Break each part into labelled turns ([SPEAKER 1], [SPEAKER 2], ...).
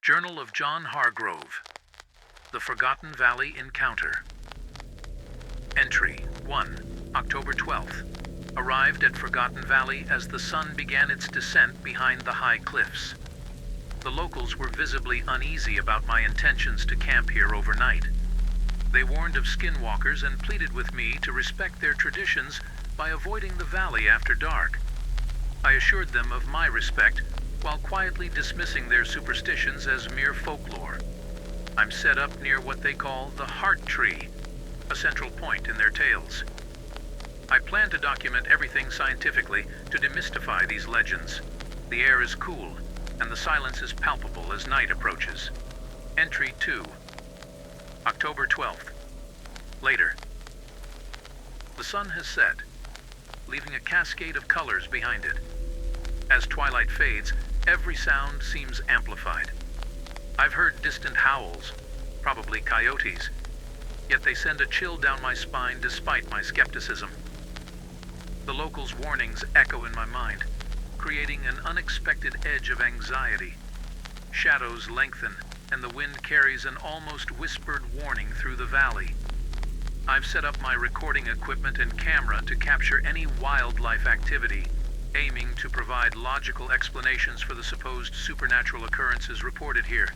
[SPEAKER 1] Journal of John Hargrove. The Forgotten Valley Encounter. Entry 1, October 12th. Arrived at Forgotten Valley as the sun began its descent behind the high cliffs. The locals were visibly uneasy about my intentions to camp here overnight. They warned of skinwalkers and pleaded with me to respect their traditions by avoiding the valley after dark. I assured them of my respect while quietly dismissing their superstitions as mere folklore. I'm set up near what they call the heart tree, a central point in their tales. I plan to document everything scientifically to demystify these legends. The air is cool, and the silence is palpable as night approaches. Entry 2, October 12th. Later. The sun has set, leaving a cascade of colors behind it. As twilight fades, every sound seems amplified. I've heard distant howls, probably coyotes, yet they send a chill down my spine despite my skepticism. The locals' warnings echo in my mind, creating an unexpected edge of anxiety. Shadows lengthen, and the wind carries an almost whispered warning through the valley. I've set up my recording equipment and camera to capture any wildlife activity, aiming to provide logical explanations for the supposed supernatural occurrences reported here.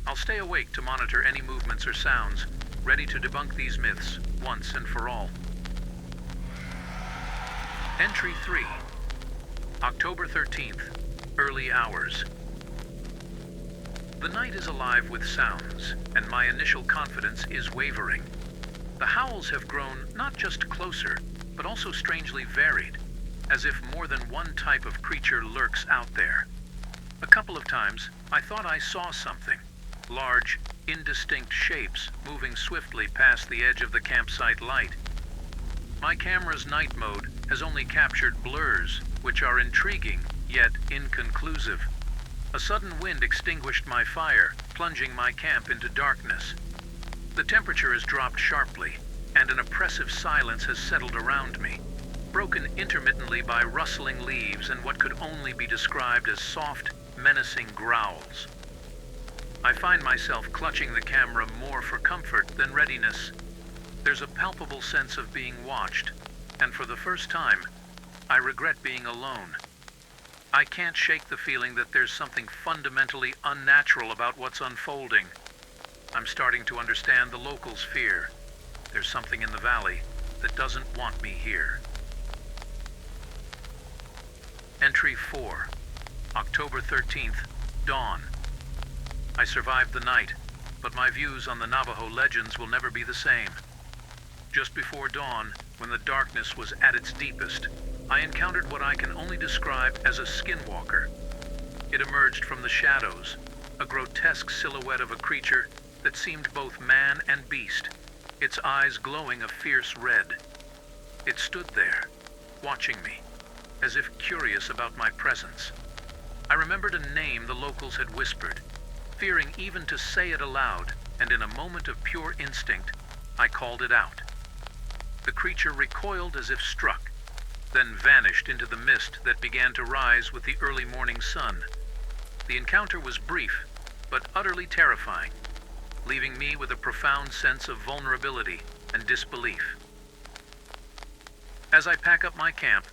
[SPEAKER 1] I'll stay awake to monitor any movements or sounds, ready to debunk these myths once and for all. Entry 3, October 13th, early hours. The night is alive with sounds, and my initial confidence is wavering. The howls have grown not just closer, but also strangely varied, as if more than one type of creature lurks out there. A couple of times, I thought I saw something. Large, indistinct shapes moving swiftly past the edge of the campsite light. My camera's night mode has only captured blurs, which are intriguing, yet inconclusive. A sudden wind extinguished my fire, plunging my camp into darkness. The temperature has dropped sharply, and an oppressive silence has settled around me, broken intermittently by rustling leaves and what could only be described as soft, menacing growls. I find myself clutching the camera more for comfort than readiness. There's a palpable sense of being watched, and for the first time, I regret being alone. I can't shake the feeling that there's something fundamentally unnatural about what's unfolding. I'm starting to understand the locals' fear. There's something in the valley that doesn't want me here. Entry 4, October 13th, dawn. I survived the night, but my views on the Navajo legends will never be the same. Just before dawn, when the darkness was at its deepest, I encountered what I can only describe as a skinwalker. It emerged from the shadows, a grotesque silhouette of a creature that seemed both man and beast, its eyes glowing a fierce red. It stood there, watching me, as if curious about my presence. I remembered a name the locals had whispered, fearing even to say it aloud, and in a moment of pure instinct, I called it out. The creature recoiled as if struck, then vanished into the mist that began to rise with the early morning sun. The encounter was brief, but utterly terrifying, leaving me with a profound sense of vulnerability and disbelief. As I pack up my camp,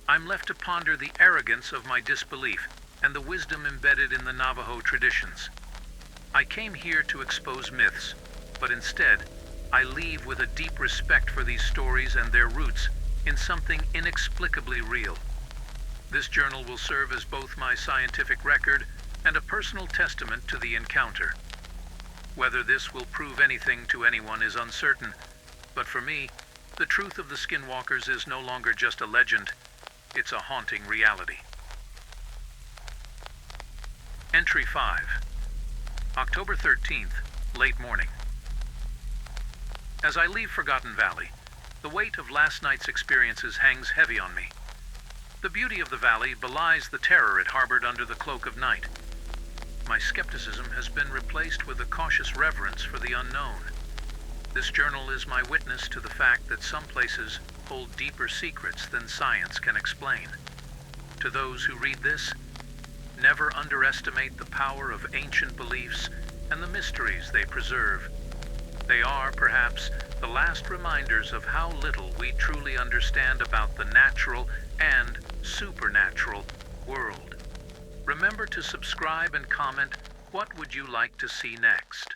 [SPEAKER 1] I'm left to ponder the arrogance of my disbelief and the wisdom embedded in the Navajo traditions. I came here to expose myths, but instead, I leave with a deep respect for these stories and their roots in something inexplicably real. This journal will serve as both my scientific record and a personal testament to the encounter. Whether this will prove anything to anyone is uncertain, but for me, the truth of the skinwalkers is no longer just a legend, it's a haunting reality. Entry 5, October 13th, late morning. As I leave Forgotten Valley, the weight of last night's experiences hangs heavy on me. The beauty of the valley belies the terror it harbored under the cloak of night. My skepticism has been replaced with a cautious reverence for the unknown. This journal is my witness to the fact that some places hold deeper secrets than science can explain. To those who read this, Never underestimate the power of ancient beliefs and the mysteries they preserve. They are, perhaps, the last reminders of how little we truly understand about the natural and supernatural world. Remember to subscribe and comment, what would you like to see next?